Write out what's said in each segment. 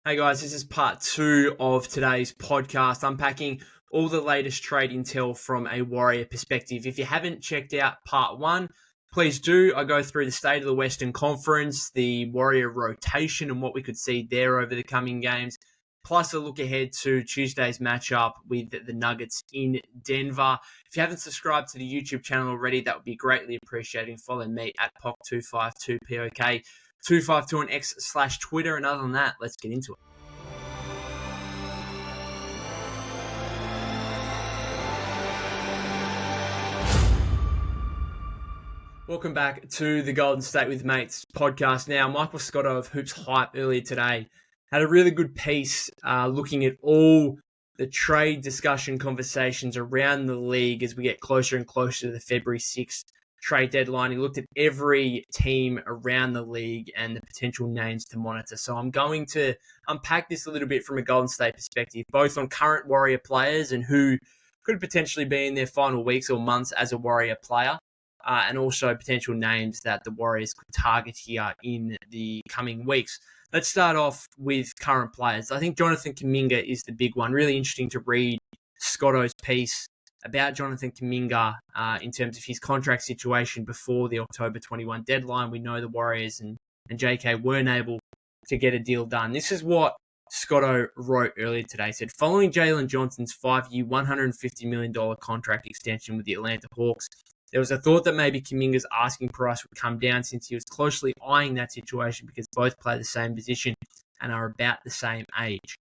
Hey guys, this is part 2 of today's podcast, unpacking all the latest trade intel from a Warrior perspective. If you haven't checked out part 1, please do. I go through the state of the Western Conference, the Warrior rotation and what we could see there over the coming games, plus a look ahead to Tuesday's matchup with the Nuggets in Denver. If you haven't subscribed to the YouTube channel already, that would be greatly appreciated. Follow me at POC252POK. 252 on X/Twitter, and other than that, let's get into it. Welcome back to the Golden State with Mates podcast. Now, Michael Scotto of HoopsHype earlier today had a really good piece looking at all the trade discussion conversations around the league as we get closer and closer to the February 6th trade deadline. He looked at every team around the league and the potential names to monitor. So I'm going to unpack this a little bit from a Golden State perspective, both on current Warrior players and who could potentially be in their final weeks or months as a Warrior player, and also potential names that the Warriors could target here in the coming weeks. Let's start off with current players. I think Jonathan Kuminga is the big one. Really interesting to read Scotto's piece about Jonathan Kuminga in terms of his contract situation before the October 21 deadline. We know the Warriors and JK weren't able to get a deal done. This is what Scotto wrote earlier today. He said, following Jalen Johnson's 5-year, $150 million contract extension with the Atlanta Hawks, there was a thought that maybe Kuminga's asking price would come down since he was closely eyeing that situation because both play the same position and are about the same age.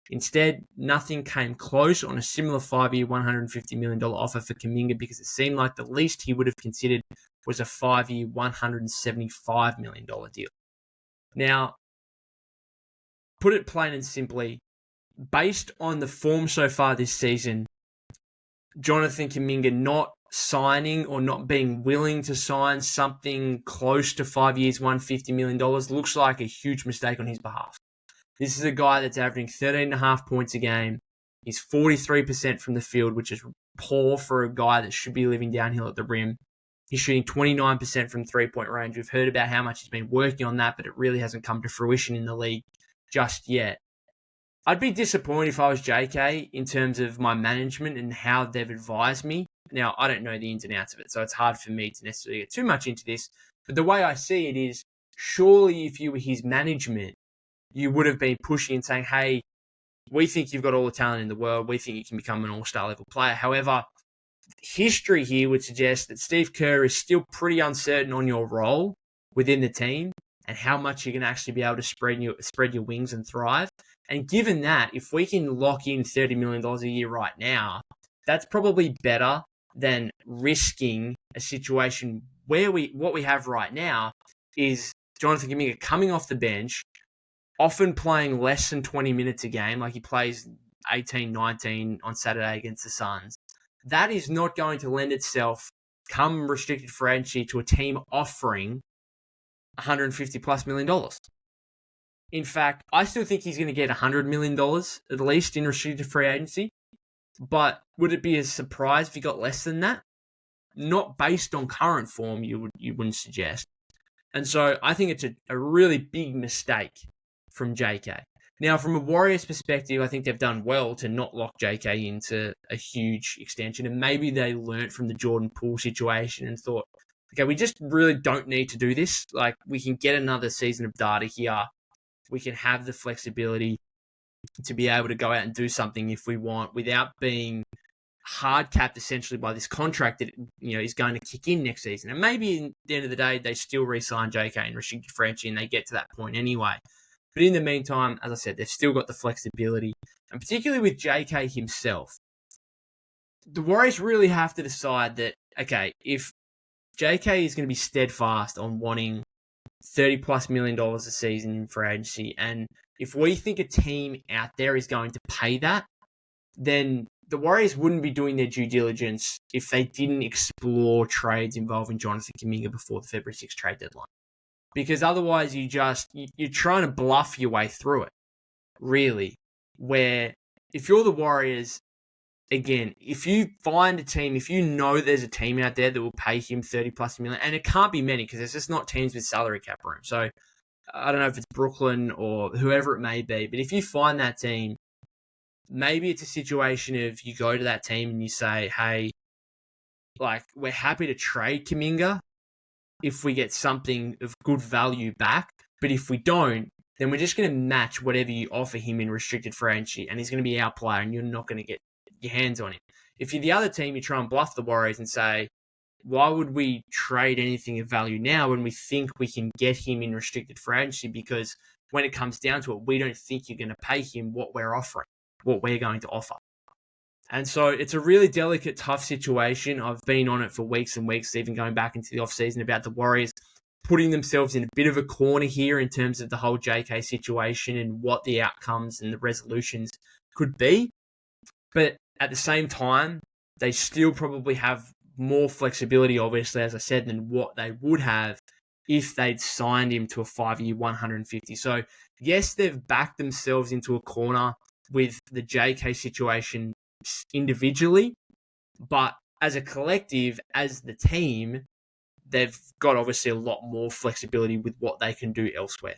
Instead, nothing came close on a similar 5-year, $150 million offer for Kuminga because it seemed like the least he would have considered was a 5-year, $175 million deal. Now, put it plain and simply, based on the form so far this season, Jonathan Kuminga not signing or not being willing to sign something close to 5 years, $150 million looks like a huge mistake on his behalf. This is a guy that's averaging 13.5 points a game. He's 43% from the field, which is poor for a guy that should be living downhill at the rim. He's shooting 29% from three-point range. We've heard about how much he's been working on that, but it really hasn't come to fruition in the league just yet. I'd be disappointed if I was JK in terms of my management and how they've advised me. Now, I don't know the ins and outs of it, so it's hard for me to necessarily get too much into this. But the way I see it is, surely if you were his management, you would have been pushing and saying, hey, we think you've got all the talent in the world. We think you can become an all-star level player. However, history here would suggest that Steve Kerr is still pretty uncertain on your role within the team and how much you can actually be able to spread your wings and thrive. And given that, if we can lock in $30 million a year right now, that's probably better than risking a situation where what we have right now is Jonathan Kuminga coming off the bench, often playing less than 20 minutes a game, like he plays 18, 19 on Saturday against the Suns. That is not going to lend itself, come restricted free agency, to a team offering $150+ million. In fact, I still think he's going to get $100 million at least in restricted free agency. But would it be a surprise if he got less than that? Not based on current form, you wouldn't suggest. And so I think it's a really big mistake from JK. Now, from a Warriors perspective, I think they've done well to not lock JK into a huge extension. And maybe they learnt from the Jordan Poole situation and thought, okay, we just really don't need to do this. Like, we can get another season of data here. We can have the flexibility to be able to go out and do something if we want without being hard capped essentially by this contract that is going to kick in next season. And maybe at the end of the day, they still re-sign JK and restricted free agency and they get to that point anyway. But in the meantime, as I said, they've still got the flexibility. And particularly with JK himself, the Warriors really have to decide that, okay, if JK is going to be steadfast on wanting $30+ million a season in free agency, and if we think a team out there is going to pay that, then the Warriors wouldn't be doing their due diligence if they didn't explore trades involving Jonathan Kuminga before the February 6th trade deadline. Because otherwise you're trying to bluff your way through it, really. Where if you're the Warriors, again, if you find a team, if you know there's a team out there that will pay him $30+ million, and it can't be many because there's just not teams with salary cap room. So I don't know if it's Brooklyn or whoever it may be, but if you find that team, maybe it's a situation of you go to that team and you say, hey, like, we're happy to trade Kuminga if we get something of good value back. But if we don't, then we're just going to match whatever you offer him in restricted free agency, and he's going to be our player, and you're not going to get your hands on him. If you're the other team, you try and bluff the Warriors and say, why would we trade anything of value now when we think we can get him in restricted free agency? Because when it comes down to it, we don't think you're going to pay him what we're offering, what we're going to offer. And so it's a really delicate, tough situation. I've been on it for weeks and weeks, even going back into the offseason, about the Warriors putting themselves in a bit of a corner here in terms of the whole JK situation and what the outcomes and the resolutions could be. But at the same time, they still probably have more flexibility, obviously, as I said, than what they would have if they'd signed him to a 5-year 150. So yes, they've backed themselves into a corner with the JK situation individually, but as a collective, as the team, they've got obviously a lot more flexibility with what they can do elsewhere.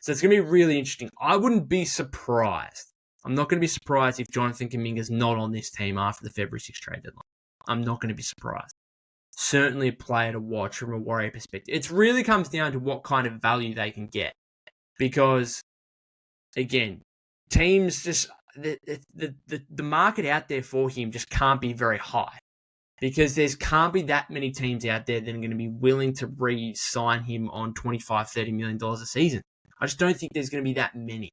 So it's going to be really interesting. I wouldn't be surprised. I'm not going to be surprised if Jonathan Kuminga's not on this team after the February 6th trade deadline. I'm not going to be surprised. Certainly a player to watch from a Warrior perspective. It really comes down to what kind of value they can get. Because, again, teams just... The market out there for him just can't be very high. Because there can't be that many teams out there that are going to be willing to re-sign him on $25-30 million a season. I just don't think there's going to be that many.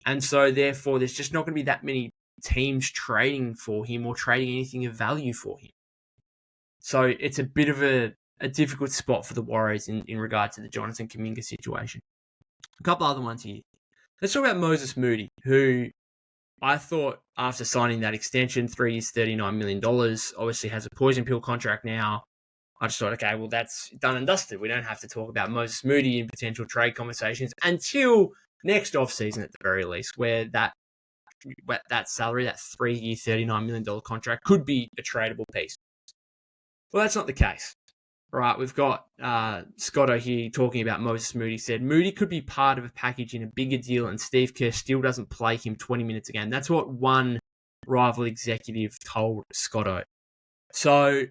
And so, therefore, there's just not going to be that many teams trading for him or trading anything of value for him. So, it's a bit of a difficult spot for the Warriors in regard to the Jonathan Kuminga situation. A couple other ones here. Let's talk about Moses Moody, who I thought after signing that extension, 3 years, $39 million, obviously has a poison pill contract now. I just thought, okay, well, that's done and dusted. We don't have to talk about Moses Moody in potential trade conversations until next offseason at the very least, where that salary, that 3 year, $39 million contract could be a tradable piece. Well, that's not the case. Right, we've got Scotto here talking about Moses Moody. Said Moody could be part of a package in a bigger deal, and Steve Kerr still doesn't play him 20 minutes a game. That's what one rival executive told Scotto. So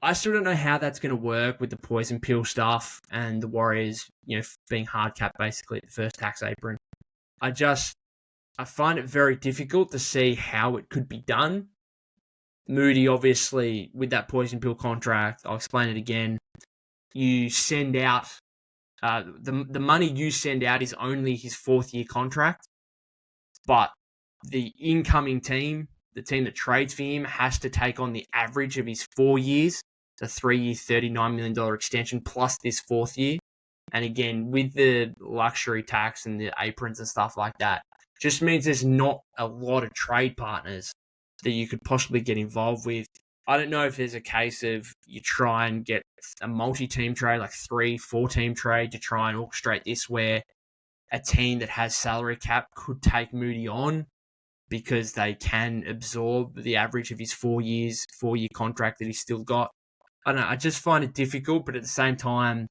I still don't know how that's going to work with the poison pill stuff and the Warriors, being hard capped basically at the first tax apron. I find it very difficult to see how it could be done. Moody, obviously, with that poison pill contract, I'll explain it again. You send out the money you send out is only his 4th year contract, but the incoming team, the team that trades for him, has to take on the average of his 4 years, the 3 year, $39 million extension plus this 4th year. And again, with the luxury tax and the aprons and stuff like that, just means there's not a lot of trade partners that you could possibly get involved with. I don't know if there's a case of you try and get a multi-team trade, like 3-4 team trade, to try and orchestrate this, where a team that has salary cap could take Moody on because they can absorb the average of his 4-year contract that he's still got. I don't know. I just find it difficult, but at the same time,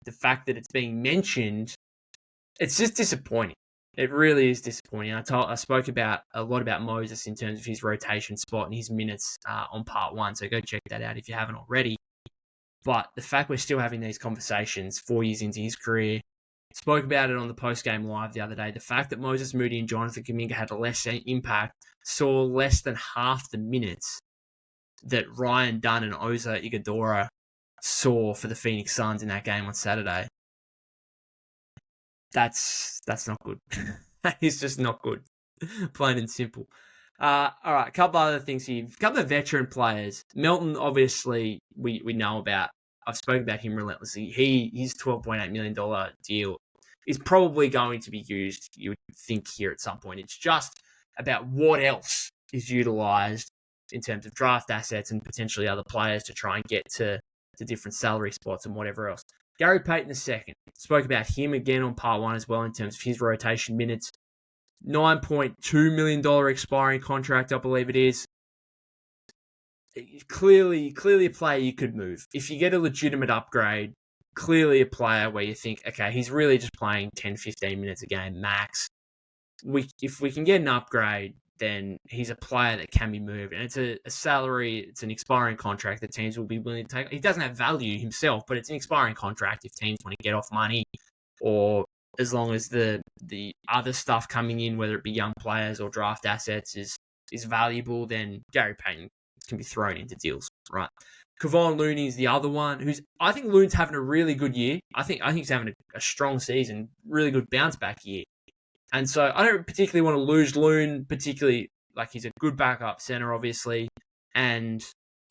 the fact that it's being mentioned, it's just disappointing. It really is disappointing. I spoke a lot about Moses in terms of his rotation spot and his minutes on part 1, so go check that out if you haven't already. But the fact we're still having these conversations 4 years into his career, spoke about it on the post-game live the other day, the fact that Moses Moody and Jonathan Kuminga had a less impact, saw less than half the minutes that Ryan Dunn and Oza Iguodala saw for the Phoenix Suns in that game on Saturday. That's not good. That is just not good. Plain and simple. All right, a couple other things here. A couple of veteran players. Melton, obviously, we know about. I've spoken about him relentlessly. His $12.8 million deal is probably going to be used, you would think, here at some point. It's just about what else is utilised in terms of draft assets and potentially other players to try and get to different salary spots and whatever else. Gary Payton II. Spoke about him again on part 1 as well in terms of his rotation minutes. $9.2 million expiring contract, I believe it is. Clearly a player you could move. If you get a legitimate upgrade, clearly a player where you think, okay, he's really just playing 10, 15 minutes a game max. If we can get an upgrade, then he's a player that can be moved. And it's a salary, it's an expiring contract that teams will be willing to take. He doesn't have value himself, but it's an expiring contract if teams want to get off money, or as long as the other stuff coming in, whether it be young players or draft assets, is valuable, then Gary Payton can be thrown into deals, right? Kevon Looney is the other one I think Looney's having a really good year. I think he's having a strong season, really good bounce back year. And so I don't particularly want to lose Loon, particularly like he's a good backup center, obviously. And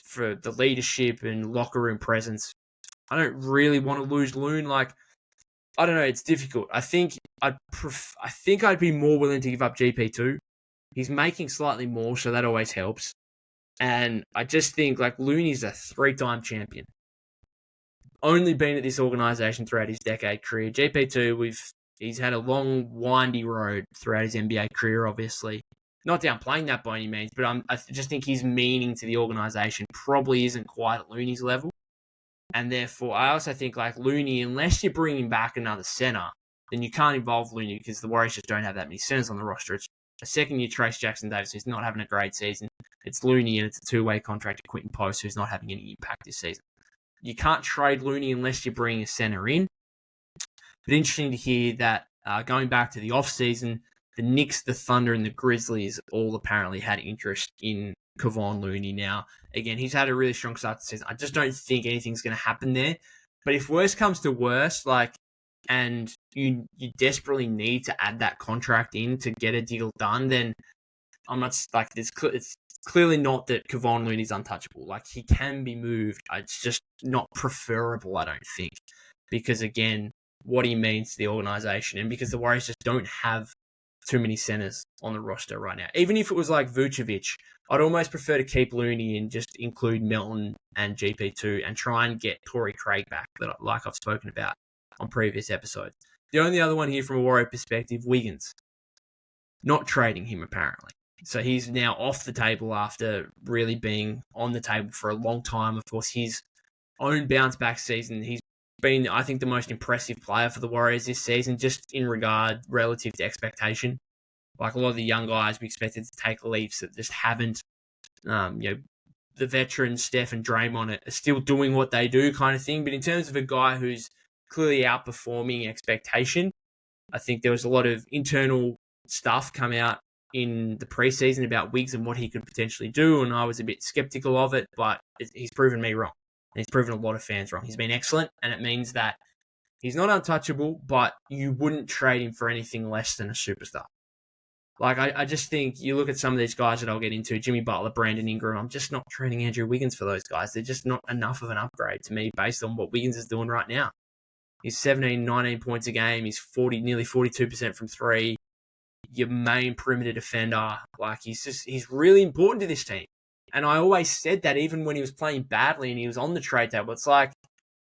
for the leadership and locker room presence, I don't really want to lose Loon. Like, I don't know, it's difficult. I think I'd be more willing to give up GP2. He's making slightly more, so that always helps. And I just think like Looney's a 3-time champion. Only been at this organization throughout his decade career. GP2, he's had a long, windy road throughout his NBA career, obviously. Not downplaying that by any means, but I just think his meaning to the organization probably isn't quite at Looney's level. And therefore, I also think like Looney, unless you're bringing back another center, then you can't involve Looney because the Warriors just don't have that many centers on the roster. It's a second-year Trace Jackson-Davis who's not having a great season. It's Looney, and it's a two-way contract to Quentin Post who's not having any impact this season. You can't trade Looney unless you're bringing a center in. But interesting to hear that going back to the offseason, the Knicks, the Thunder, and the Grizzlies all apparently had interest in Kevon Looney. Now, again, he's had a really strong start to the season. I just don't think anything's going to happen there. But if worse comes to worse, and you desperately need to add that contract in to get a deal done, then I'm not like it's clearly not that Kevon Looney's untouchable. Like, he can be moved. It's just not preferable, I don't think, because again, what he means to the organization, and because the Warriors just don't have too many centers on the roster right now. Even if it was like Vucevic, I'd almost prefer to keep Looney and just include Melton and GP2 and try and get Torrey Craig back, like I've spoken about on previous episodes. The only other one here from a Warrior perspective, Wiggins. Not trading him, apparently. So he's now off the table after really being on the table for a long time. Of course, his own bounce back season, he's been, I think, the most impressive player for the Warriors this season, just in regard relative to expectation. Like a lot of the young guys we expected to take leaps that just haven't. The veterans, Steph and Draymond, are still doing what they do kind of thing. But in terms of a guy who's clearly outperforming expectation, I think there was a lot of internal stuff come out in the preseason about Wiggs and what he could potentially do, and I was a bit skeptical of it, but he's proven me wrong. And he's proven a lot of fans wrong. He's been excellent, and it means that he's not untouchable, but you wouldn't trade him for anything less than a superstar. Like, I just think you look at some of these guys that I'll get into, Jimmy Butler, Brandon Ingram, I'm just not trading Andrew Wiggins for those guys. They're just not enough of an upgrade to me based on what Wiggins is doing right now. He's 17, 19 points a game. He's nearly 42% from three. Your main perimeter defender. Like, he's really important to this team. And I always said that even when he was playing badly and he was on the trade table. It's like,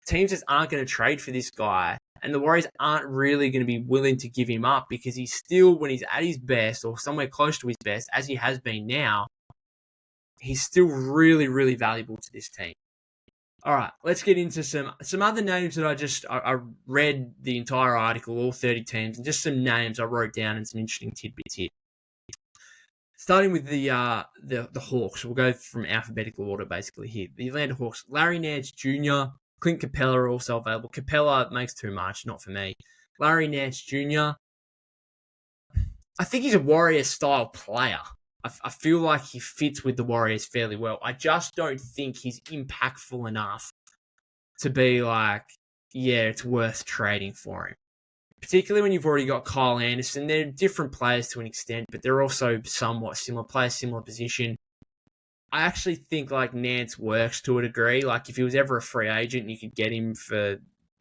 teams just aren't going to trade for this guy. And the Warriors aren't really going to be willing to give him up because he's still, when he's at his best or somewhere close to his best, as he has been now, he's still really, really valuable to this team. All right, let's get into some other names that I read the entire article, all 30 teams, and just some names I wrote down and some interesting tidbits here. Starting with the Hawks, we'll go from alphabetical order basically here. The Atlanta Hawks, Larry Nance Jr., Clint Capella are also available. Capella makes too much, not for me. Larry Nance Jr., I think he's a Warriors-style player. I feel like he fits with the Warriors fairly well. I just don't think he's impactful enough to be like, yeah, it's worth trading for him. Particularly when you've already got Kyle Anderson. They're different players to an extent, but they're also somewhat similar players, similar position. I actually think like Nance works to a degree. Like if he was ever a free agent, you could get him for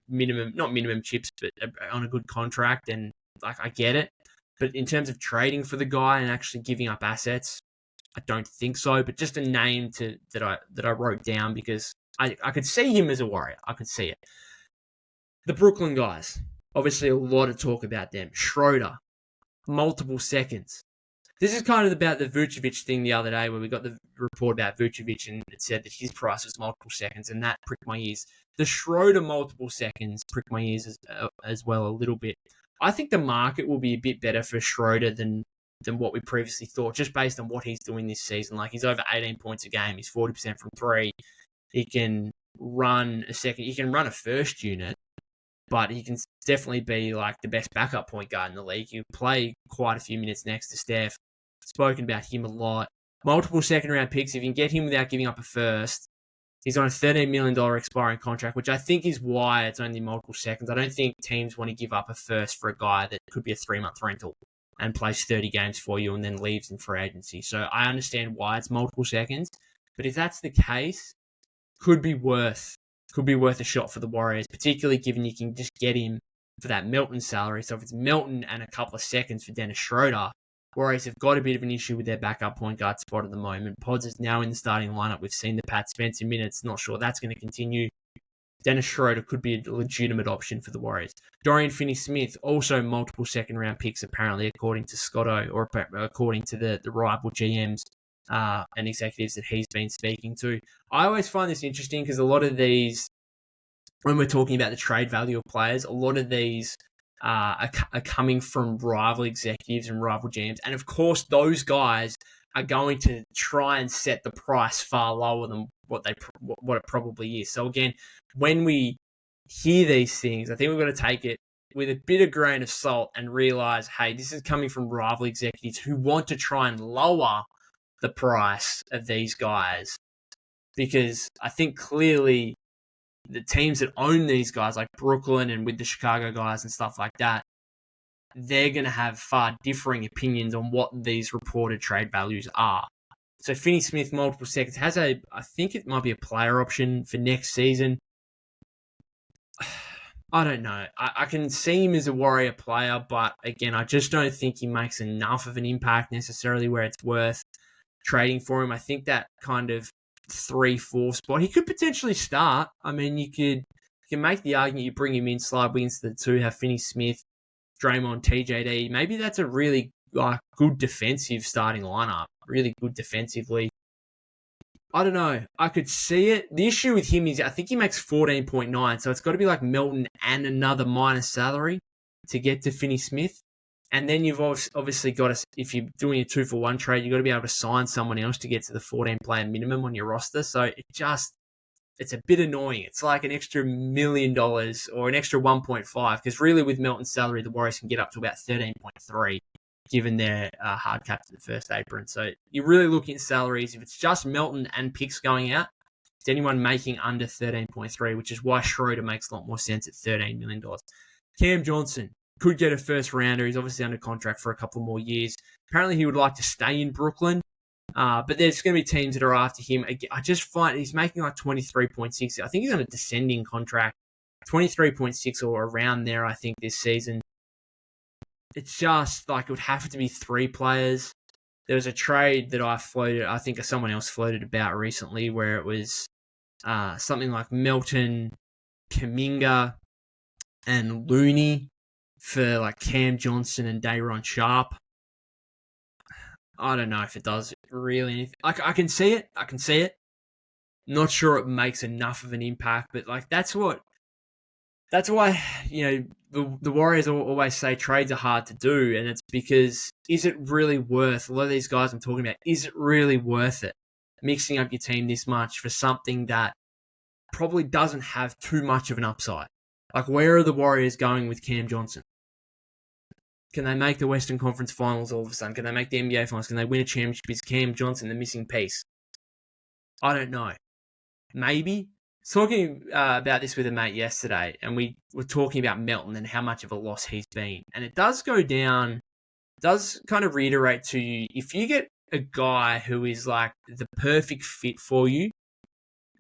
not minimum chips, but on a good contract. And like I get it. But in terms of trading for the guy and actually giving up assets, I don't think so. But just a name that I wrote down because I could see him as a Warrior. I could see it. The Brooklyn guys. Obviously, a lot of talk about them. Schroeder, multiple seconds. This is kind of about the Vucevic thing the other day where we got the report about Vucevic and it said that his price was multiple seconds, and that pricked my ears. The Schroeder multiple seconds pricked my ears as well a little bit. I think the market will be a bit better for Schroeder than what we previously thought, just based on what he's doing this season. Like, he's over 18 points a game. He's 40% from three. He can run a second. He can run a first unit, but he can definitely be like the best backup point guard in the league. He'll play quite a few minutes next to Steph. Spoken about him a lot. Multiple second-round picks. If you can get him without giving up a first, he's on a $13 million expiring contract, which I think is why it's only multiple seconds. I don't think teams want to give up a first for a guy that could be a 3-month rental and plays 30 games for you and then leaves in free agency. So I understand why it's multiple seconds. But if that's the case, could be worth a shot for the Warriors, particularly given you can just get him for that Melton salary. So if it's Melton and a couple of seconds for Dennis Schroeder, Warriors have got a bit of an issue with their backup point guard spot at the moment. Pods is now in the starting lineup. We've seen the Pat Spencer minutes. Not sure that's going to continue. Dennis Schroeder could be a legitimate option for the Warriors. Dorian Finney-Smith, also multiple second-round picks, apparently, according to Scotto, or according to the rival GMs and executives that he's been speaking to. I always find this interesting because a lot of these, when we're talking about the trade value of players, a lot of these are coming from rival executives and rival GMs. And of course, those guys are going to try and set the price far lower than what it probably is. So again, when we hear these things, I think we've got to take it with a bit of grain of salt and realize, hey, this is coming from rival executives who want to try and lower the price of these guys. Because I think clearly the teams that own these guys, like Brooklyn and with the Chicago guys and stuff like that, they're going to have far differing opinions on what these reported trade values are. So Finney-Smith, multiple seconds, I think it might be a player option for next season. I don't know. I can see him as a Warrior player, but again, I just don't think he makes enough of an impact necessarily where it's worth trading for him. I think that kind of 3-4 spot, he could potentially start. I mean, you can make the argument you bring him in, slide Wiggins to the 2, have Finney-Smith, Draymond, TJD. Maybe that's a really good defensive starting lineup. Really good defensively. I don't know. I could see it. The issue with him is I think he makes 14.9, so it's got to be like Melton and another minus salary to get to Finney-Smith. And then you've obviously got to, if you're doing a 2-for-1 trade, you've got to be able to sign someone else to get to the 14-player minimum on your roster. So it's a bit annoying. It's like an extra $1 million or an extra 1.5, because really with Melton's salary, the Warriors can get up to about 13.3, given their hard cap to the first apron. So you're really looking at salaries. If it's just Melton and picks going out, it's anyone making under 13.3, which is why Schroeder makes a lot more sense at $13 million. Cam Johnson could get a first rounder. He's obviously under contract for a couple more years. Apparently he would like to stay in Brooklyn. But there's going to be teams that are after him. I just find he's making like 23.6. I think he's on a descending contract. 23.6 or around there, I think, this season. It's just like it would have to be 3 players. There was a trade that I floated, I think someone else floated about recently, where it was something like Melton, Kuminga, and Looney for like Cam Johnson and Day'Ron Sharpe. I don't know if it does really anything. I can see it. Not sure it makes enough of an impact, but like that's why, the Warriors always say trades are hard to do, and it's because is it really worth, a lot of these guys I'm talking about, is it really worth it mixing up your team this much for something that probably doesn't have too much of an upside? Like, where are the Warriors going with Cam Johnson? Can they make the Western Conference Finals all of a sudden? Can they make the NBA Finals? Can they win a championship? Is Cam Johnson the missing piece? I don't know. Maybe. Talking about this with a mate yesterday, and we were talking about Melton and how much of a loss he's been. And it does go down, does kind of reiterate to you, if you get a guy who is like the perfect fit for you,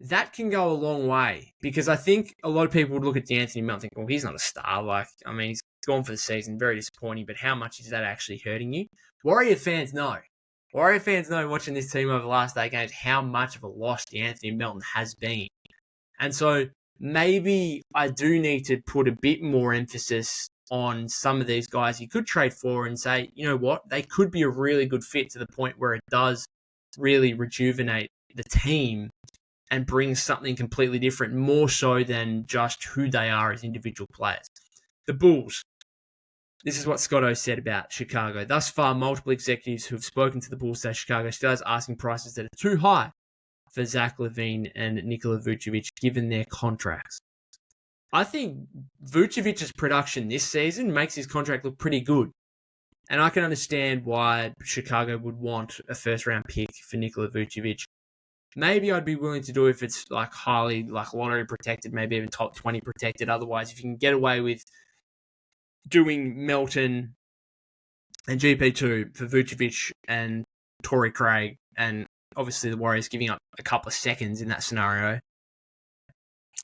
that can go a long way. Because I think a lot of people would look at D'Anthony Melton and think, well, he's not a star. He's gone for the season, very disappointing, but how much is that actually hurting you? Warrior fans know. Warrior fans know, watching this team over the last 8 games, how much of a loss D'Anthony Melton has been. And so maybe I do need to put a bit more emphasis on some of these guys you could trade for and say, you know what, they could be a really good fit to the point where it does really rejuvenate the team and bring something completely different, more so than just who they are as individual players. The Bulls. This is what Scotto said about Chicago. Thus far, multiple executives who have spoken to the Bulls say Chicago still has asking prices that are too high for Zach LaVine and Nikola Vucevic, given their contracts. I think Vucevic's production this season makes his contract look pretty good. And I can understand why Chicago would want a first-round pick for Nikola Vucevic. Maybe I'd be willing to do if it's like highly like lottery protected, maybe even top 20 protected. Otherwise, if you can get away with doing Melton and GP2 for Vucevic and Torrey Craig, and obviously the Warriors giving up a couple of seconds in that scenario,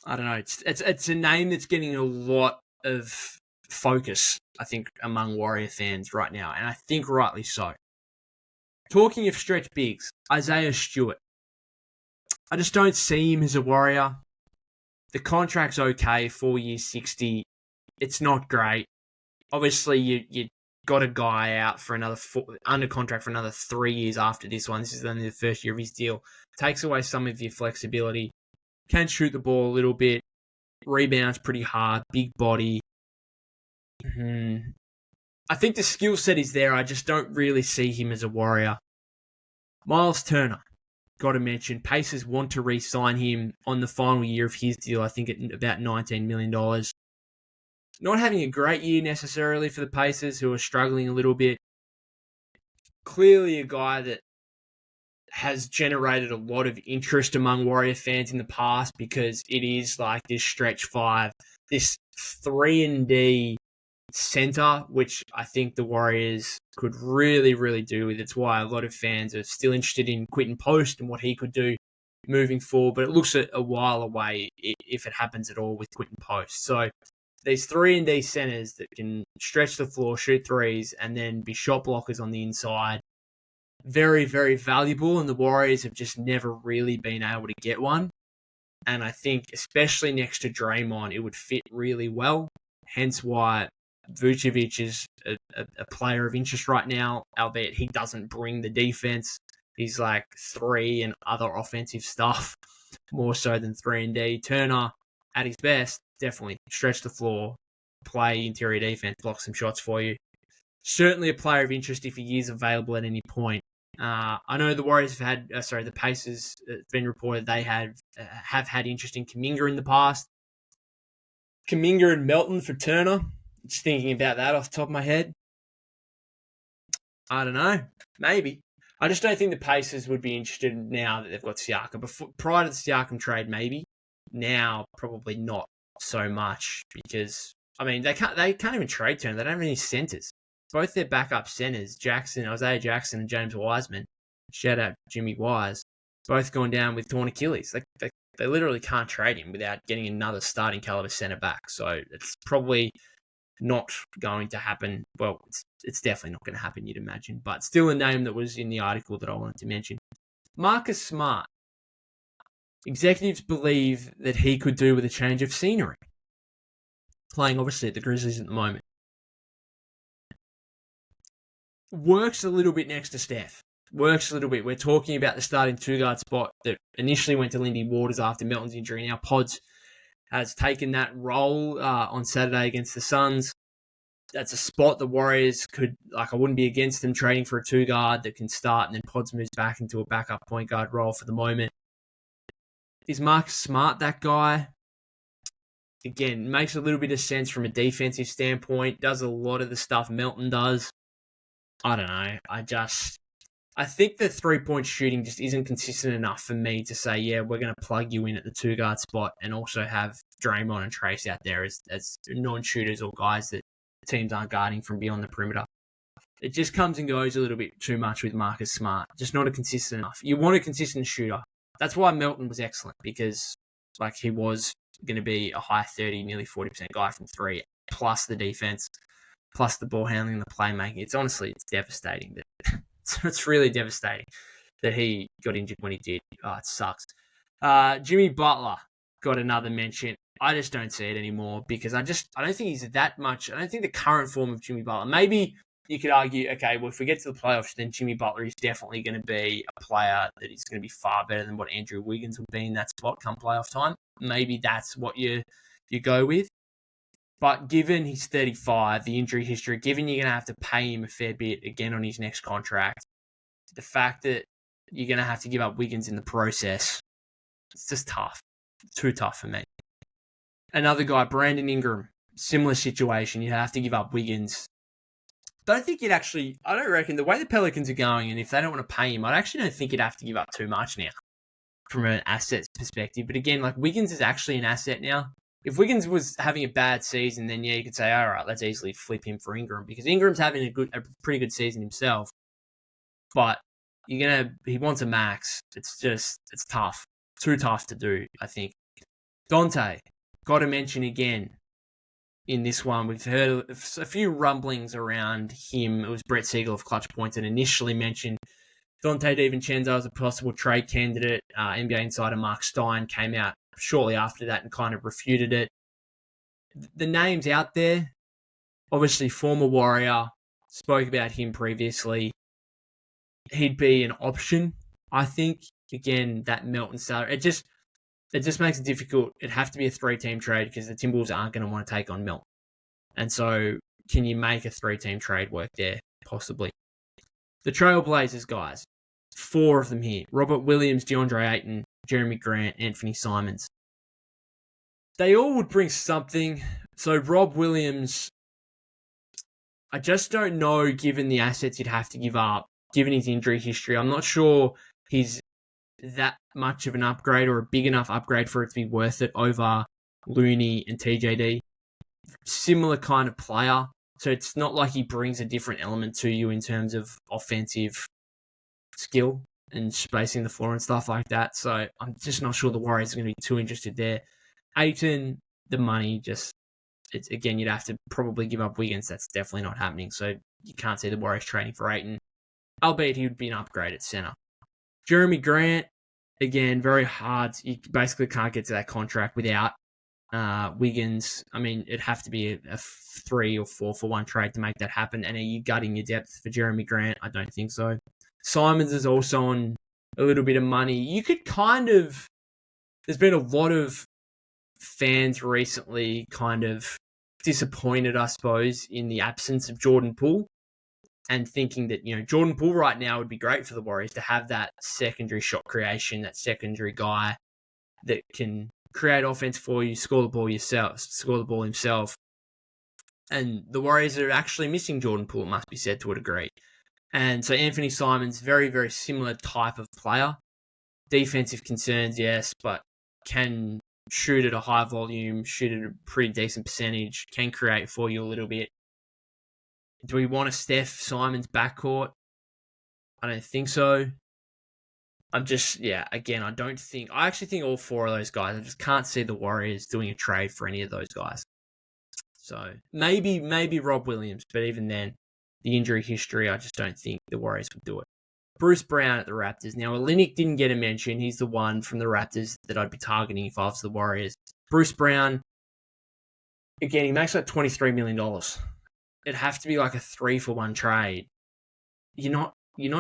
I don't know. It's a name that's getting a lot of focus, I think, among Warrior fans right now, and I think rightly so. Talking of stretch bigs, Isaiah Stewart. I just don't see him as a Warrior. The contract's okay, 4 years, 60. It's not great. Obviously, you got a guy out for under contract for another 3 years after this one. This is only the first year of his deal. Takes away some of your flexibility. Can shoot the ball a little bit. Rebounds pretty hard. Big body. I think the skill set is there. I just don't really see him as a Warrior. Miles Turner. Got to mention, Pacers want to re-sign him on the final year of his deal, I think at about $19 million. Not having a great year necessarily for the Pacers, who are struggling a little bit. Clearly a guy that has generated a lot of interest among Warrior fans in the past because it is like this stretch five, this 3-and-D center, which I think the Warriors could really, really do with. It's why a lot of fans are still interested in Quentin Post and what he could do moving forward, but it looks a while away if it happens at all with Quentin Post. So these 3-and-D centers that can stretch the floor, shoot threes, and then be shot blockers on the inside, very, very valuable, and the Warriors have just never really been able to get one. And I think, especially next to Draymond, it would fit really well, hence why Vucevic is a player of interest right now, albeit he doesn't bring the defense. He's like 3 and other offensive stuff, more so than 3-and-D. Turner, at his best, definitely stretch the floor, play interior defense, block some shots for you. Certainly a player of interest if he is available at any point. I know the Warriors have had, the Pacers, it's been reported they have had interest in Kuminga in the past. Kuminga and Melton for Turner. Just thinking about that off the top of my head. I don't know. Maybe. I just don't think the Pacers would be interested now that they've got Siakam. Prior to the Siakam trade, maybe. Now, probably not so much because, I mean, they can't even trade Turner. They don't have any centers. Both their backup centers, Isaiah Jackson and James Wiseman, shout out Jimmy Wise, both gone down with torn Achilles. They literally can't trade him without getting another starting caliber center back. So it's probably not going to happen. Well, it's definitely not going to happen, you'd imagine. But still a name that was in the article that I wanted to mention. Marcus Smart. Executives believe that he could do with a change of scenery. Playing, obviously, at the Grizzlies at the moment. Works a little bit next to Steph. Works a little bit. We're talking about the starting two-guard spot that initially went to Lindy Waters after Melton's injury. Now Pods has taken that role on Saturday against the Suns. That's a spot the Warriors could, I wouldn't be against them trading for a two-guard that can start, and then Pods moves back into a backup point guard role for the moment. Is Marcus Smart that guy? Again, makes a little bit of sense from a defensive standpoint. Does a lot of the stuff Melton does. I don't know. I think the three-point shooting just isn't consistent enough for me to say, yeah, we're going to plug you in at the two-guard spot and also have Draymond and Trace out there as non-shooters or guys that teams aren't guarding from beyond the perimeter. It just comes and goes a little bit too much with Marcus Smart. Just not a consistent enough. You want a consistent shooter. That's why Melton was excellent, because he was going to be a high 30, nearly 40% guy from three, plus the defense, plus the ball handling, the playmaking. It's devastating. It's really devastating that he got injured when he did. Oh, it sucks. Jimmy Butler got another mention. I just don't see it anymore because I don't think he's that much. I don't think the current form of Jimmy Butler. Maybe you could argue, okay, well, if we get to the playoffs, then Jimmy Butler is definitely going to be a player that is going to be far better than what Andrew Wiggins would be in that spot come playoff time. Maybe that's what you go with. But given he's 35, the injury history, given you're going to have to pay him a fair bit again on his next contract, the fact that you're going to have to give up Wiggins in the process, it's just tough. Too tough for me. Another guy, Brandon Ingram, similar situation. You have to give up Wiggins. I don't reckon the way the Pelicans are going, and if they don't want to pay him, I actually don't think you'd have to give up too much now from an assets perspective. But again, like Wiggins is actually an asset now. If Wiggins was having a bad season, then yeah, you could say, all right, let's easily flip him for Ingram because Ingram's having a pretty good season himself. But he wants a max. It's tough. Too tough to do, I think. Dante, got to mention again in this one, we've heard a few rumblings around him. It was Brett Siegel of Clutch Points that initially mentioned Dante DiVincenzo as a possible trade candidate. NBA insider Mark Stein came out shortly after that and kind of refuted it. The name's out there. Obviously, former Warrior. Spoke about him previously. He'd be an option, I think. Again, that Melton salary. It just makes it difficult. It'd have to be a 3-team trade because the Timberwolves aren't going to want to take on Melton. And so, can you make a 3-team trade work there? Possibly. The Trailblazers, guys. 4 of them here. Robert Williams, DeAndre Ayton, Jeremy Grant, Anthony Simons. They all would bring something. So, Rob Williams, I just don't know, given the assets he'd have to give up, given his injury history. I'm not sure he's that much of an upgrade or a big enough upgrade for it to be worth it over Looney and TJD. Similar kind of player. So it's not like he brings a different element to you in terms of offensive skill and spacing the floor and stuff like that. So I'm just not sure the Warriors are going to be too interested there. Ayton, the money again, you'd have to probably give up Wiggins. That's definitely not happening. So you can't see the Warriors trading for Ayton, albeit he would be an upgrade at center. Jeremy Grant, again, very hard. You basically can't get to that contract without Wiggins. I mean, it'd have to be a 3 or 4 for 1 trade to make that happen. And are you gutting your depth for Jeremy Grant? I don't think so. Simons is also on a little bit of money. You could there's been a lot of fans recently kind of disappointed, I suppose, in the absence of Jordan Poole and thinking that, Jordan Poole right now would be great for the Warriors to have that secondary shot creation, that secondary guy that can create offense for you, score the ball himself. And the Warriors are actually missing Jordan Poole, it must be said to a degree. And so Anthony Simons, very, very similar type of player. Defensive concerns, yes, but can shoot at a high volume, shoot at a pretty decent percentage, can create for you a little bit. Do we want a Steph Simons backcourt? I don't think so. I actually think all 4 of those guys, I just can't see the Warriors doing a trade for any of those guys. So maybe Rob Williams, but even then, the injury history, I just don't think the Warriors would do it. Bruce Brown at the Raptors. Now, Olynyk didn't get a mention. He's the one from the Raptors that I'd be targeting if I was the Warriors. Bruce Brown, again, he makes like $23 million. It'd have to be like a 3-for-1 trade. You're not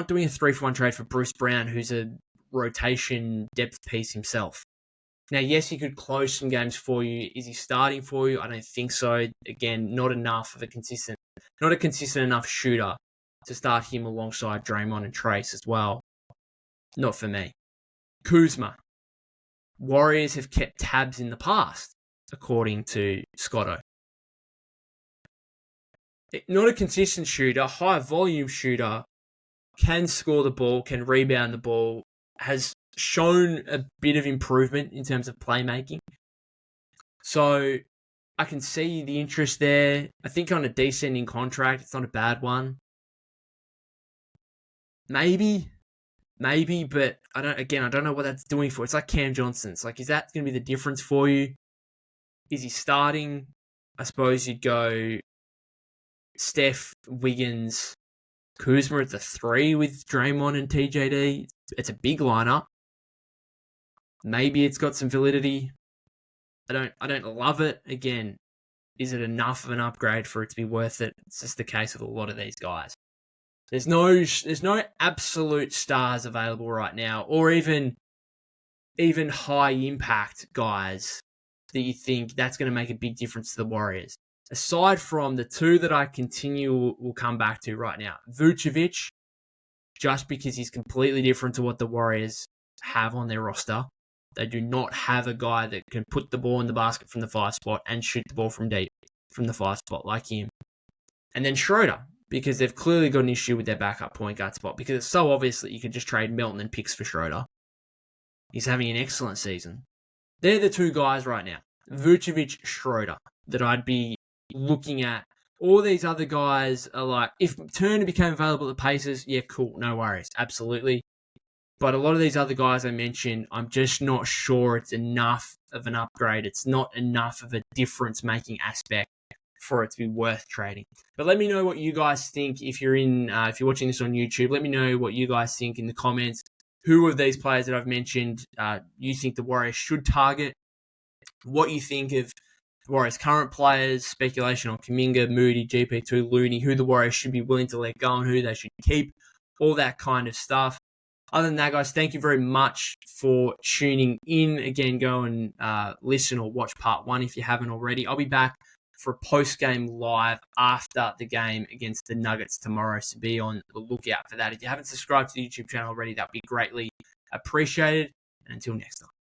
doing a 3-for-1 trade for Bruce Brown, who's a rotation depth piece himself. Now, yes, he could close some games for you. Is he starting for you? I don't think so. Again, not a consistent enough shooter to start him alongside Draymond and Trace as well. Not for me. Kuzma. Warriors have kept tabs in the past, according to Scotto. Not a consistent shooter, high volume shooter, can score the ball, can rebound the ball, has shown a bit of improvement in terms of playmaking. So I can see the interest there. I think on a descending contract, it's not a bad one. Maybe, but I don't know what that's doing for. It's like Cam Johnson. It's like, is that going to be the difference for you? Is he starting? I suppose you'd go Steph, Wiggins, Kuzma at the 3 with Draymond and TJD. It's a big lineup. Maybe it's got some validity. I don't love it. Again, is it enough of an upgrade for it to be worth it? It's just the case with a lot of these guys. There's no absolute stars available right now, or even high impact guys that you think that's going to make a big difference to the Warriors. Aside from the two that I will come back to right now, Vucevic, just because he's completely different to what the Warriors have on their roster. They do not have a guy that can put the ball in the basket from the 5 spot and shoot the ball from deep from the 5 spot like him. And then Schroeder, because they've clearly got an issue with their backup point guard spot, because it's so obvious that you can just trade Melton and picks for Schroeder. He's having an excellent season. They're the two guys right now, Vucevic, Schroeder, that I'd be looking at. All these other guys are like, if Turner became available at the Pacers, yeah, cool, no worries, absolutely. But a lot of these other guys I mentioned, I'm just not sure it's enough of an upgrade. It's not enough of a difference-making aspect for it to be worth trading. But let me know what you guys think if you're watching this on YouTube. Let me know what you guys think in the comments. Who of these players that I've mentioned you think the Warriors should target? What you think of the Warriors' current players? Speculation on Kuminga, Moody, GP2, Looney. Who the Warriors should be willing to let go and who they should keep. All that kind of stuff. Other than that, guys, thank you very much for tuning in. Again, go and listen or watch part 1 if you haven't already. I'll be back for a post-game live after the game against the Nuggets tomorrow, so be on the lookout for that. If you haven't subscribed to the YouTube channel already, that would be greatly appreciated. And until next time.